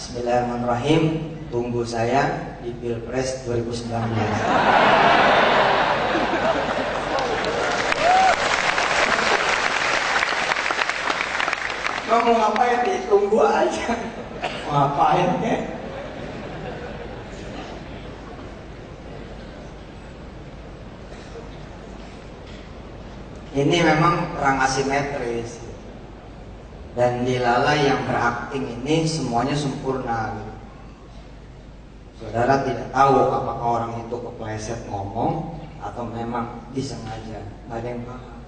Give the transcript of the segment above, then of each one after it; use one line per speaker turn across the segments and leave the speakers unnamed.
Bismillahirrahmanirrahim. Tunggu saya di Pilpres 2019. Mau ngapain? Ditunggu aja. Mau ngapain ya? Ini memang perang asimetris. Dan dilala yang berakting ini semuanya sempurna gitu. Saudara tidak tahu apakah orang itu kepleset ngomong atau memang disengaja. Nggak ada yang paham.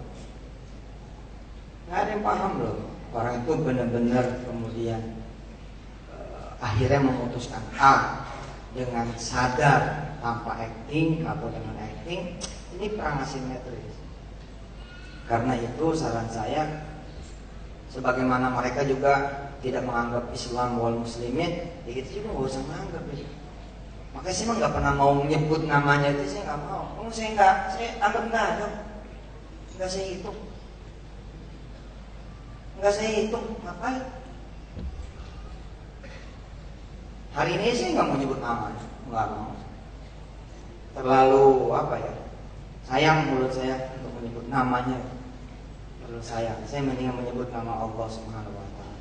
Nggak ada yang paham loh. Orang itu benar-benar kemudian akhirnya memutuskan A dengan sadar tanpa acting atau dengan acting. Ini perang asimetris. Karena itu saran saya, sebagaimana mereka juga tidak menganggap Islam wal muslimin, ya kita juga nggak usah menganggap ya. Makanya saya nggak pernah mau menyebut namanya itu, saya nggak mau. Saya anggap nggak ada, nggak saya hitung, ngapain? Hari ini saya nggak mau nyebut namanya, nggak mau. Terlalu apa ya? Sayang mulut saya untuk menyebut namanya. Saya mendingan menyebut nama Allah Subhanahu wa Ta'ala.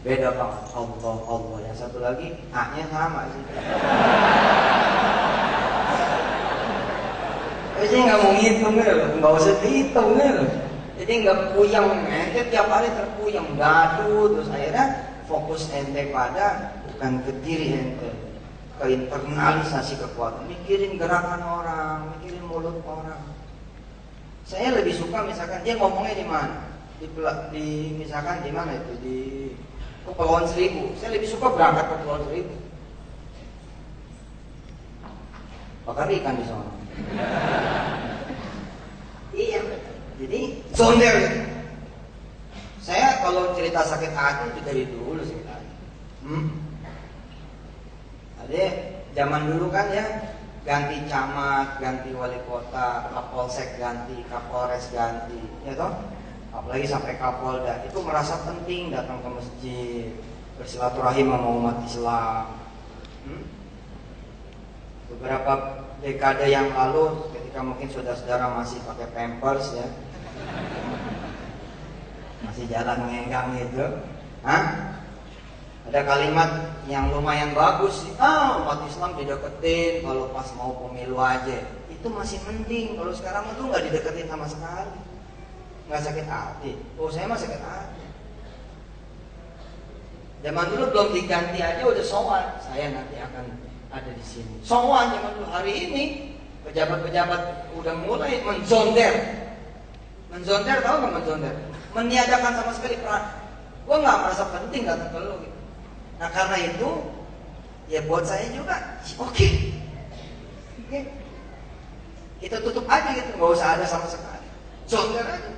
Beda banget Allah. Yang satu lagi A-nya sama sih. Jadi nggak mau ngitung loh, nggak usah dihitung loh. Jadi nggak puyeng, ente tiap hari terpuyeng, gaduh, terus akhirnya fokus ente pada bukan ke diri ente, ke internalisasi kekuatan, mikirin gerakan orang, mikirin mulut orang. Saya lebih suka misalkan dia ngomongnya di mana, misalkan di mana itu di Kepulauan Seribu. Saya lebih suka berangkat ke Kepulauan Seribu, bakar ikan di sana. Iya, jadi sonder. Saya kalau cerita sakit hati itu dari dulu sakit hati. Ada zaman dulu kan ya. Ganti camat, ganti wali kota, kapolsek ganti, kapolres ganti, ya toh? Apalagi sampai kapolda, itu merasa penting datang ke masjid, bersilaturahim sama umat Islam. Beberapa dekade yang lalu, ketika mungkin saudara-saudara masih pakai pampers ya, masih jalan ngenggang gitu, ada kalimat yang lumayan bagus sih. Umat Islam dideketin kalau pas mau pemilu aja. Itu masih mending. Kalau sekarang itu nggak dideketin sama sekali, nggak sakit hati. Saya mah sakit hati. Zaman dulu belum diganti aja udah sowan, saya nanti akan ada di sini. Sowan zaman dulu. Hari ini pejabat-pejabat udah mulai menzonder. Menzonder, tahu nggak menzonder? Meniadakan sama sekali peran. Gua nggak merasa penting datang ke lu gitu. Nah karena itu, ya buat saya juga, oke. Kita tutup aja gitu, nggak usah ada sama sekali. Zonder aja.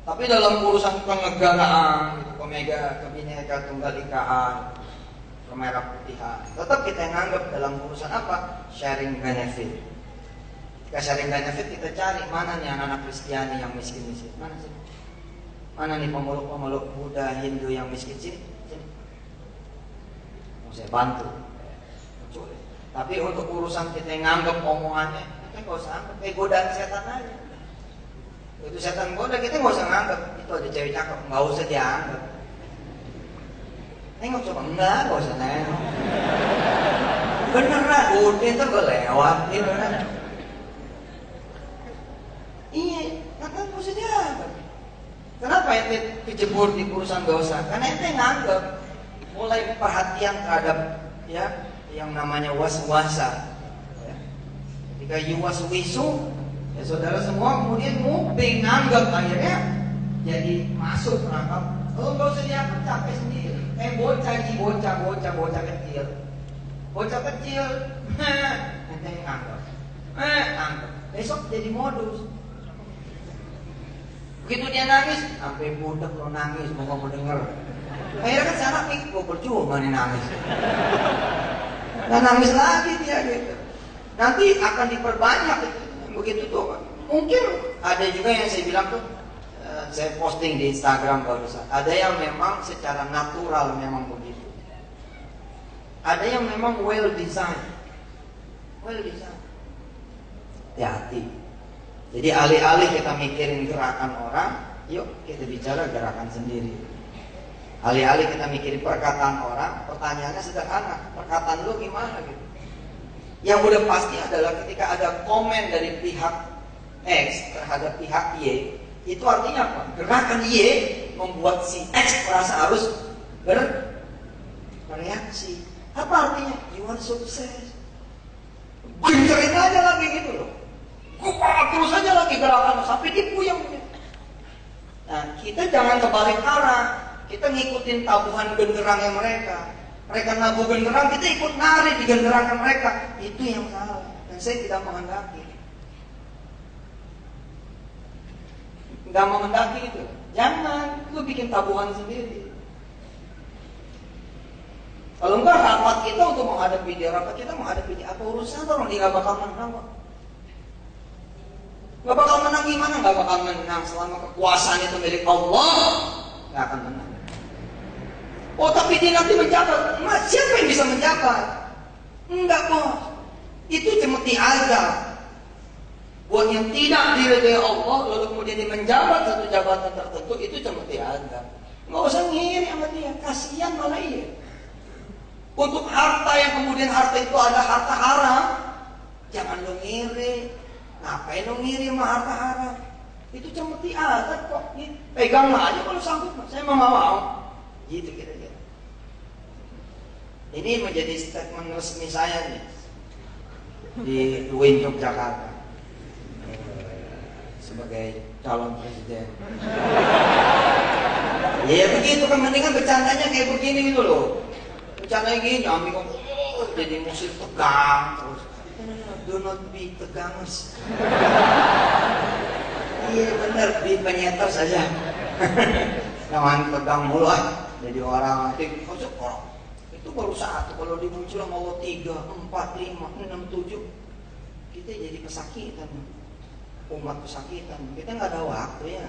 Tapi dalam urusan kenegaraan, gitu, Bhinneka Tunggal Ikaan, kemerah putihan, tetap kita nganggap dalam urusan apa? Sharing benefit. Ketika sharing benefit kita cari mana nih anak-anak Kristiani yang miskin-miskin, mana sih? Mana nih pemeluk-pemeluk Buddha, Hindu yang miskin sini? Saya bantu. Tapi untuk urusan kita nganggap omongannya, kita nggak usah anggap. Kayak godaan setan aja. Itu setan goda, kita nggak usah nganggap. Itu ada cewek cakep, nggak usah dianggap. Nengok coba, nggak usah nengok. Beneran, udah itu gue lewat, beneran. Iya, nggak usah dianggap. Kenapa ente kejebur di urusan dosa? Karena ente nganggap. Mulai perhatian terhadap ya yang namanya was-wasa. Ya. Ketika yuwas-wisu, ya saudara semua kemudian muping nganggap, akhirnya jadi masuk perangkap. Kalau nggak usah dianggap capek sendiri. Bocah kecil, ente nganggap, nganggap. Besok jadi modus. Begitu dia nangis, sampai budak lo nangis, mau denger. Akhirnya kan sana nih, gue percuma nih nangis. Dan nangis lagi dia gitu. Nanti akan diperbanyak gitu. Begitu tuh. Mungkin ada juga yang saya bilang tuh, saya posting di Instagram barusan. Ada yang memang secara natural memang begitu. ada yang memang well design. Hati-hati. Jadi alih-alih kita mikirin gerakan orang, yuk kita bicara gerakan sendiri. Alih-alih kita mikirin perkataan orang, pertanyaannya sederhana, perkataan lu gimana gitu. Yang udah pasti adalah ketika ada komen dari pihak X terhadap pihak Y, itu artinya apa? Gerakan Y membuat si X merasa harus bereaksi. Apa artinya? You are sukses. Gencerin aja lagi gitu loh. Terus aja lagi gerakan sampai dipuyeng. Nah, kita jangan kebalik arah. Kita ngikutin tabuhan genderangnya mereka. Mereka nabuh genderang, kita ikut nari di genderangnya mereka. Itu yang salah. Dan saya tidak menghendaki. Tidak menghendaki itu. Jangan, lu bikin tabuhan sendiri. Kalau enggak rapat kita untuk menghadapi dia, rapat kita menghadapi dia. Apa urusan orang dia gak bakal menang kok. Gak bakal menang gimana? Gak bakal menang selama kekuasaan itu milik Allah. Gak akan menang. Oh tapi dia nanti menjabat. Nah, siapa yang bisa menjabat? Enggak kok. Itu cemeti azab. Buat yang tidak diridhai Allah lalu kemudian dia menjabat satu jabatan tertentu, itu cemeti azab. Nggak usah ngiri sama dia. Kasihan malah iya. Untuk harta yang kemudian harta itu ada harta haram, jangan lo ngiri. Ngapain lo ngiri sama harta haram? Itu cemeti azab kok. Peganglah aja kalau sanggup. Saya mau. Gitu kira-kira. Ini menjadi statement resmi saya nih di UIN Yogyakarta sebagai calon presiden. Ya begitu kan, mendingan bercandanya kayak begini gitu loh. Bercandanya gini, ambil jadi musik tegang terus. Do not be tegangus. Iya benar, di penyetor saja. Jangan tegang mulu jadi orang nanti masuk orang itu baru satu, kalau dimuncul sama Allah 3, 4, 5, 6, 7 kita jadi kesakitan, umat kesakitan. Kita nggak ada waktu ya.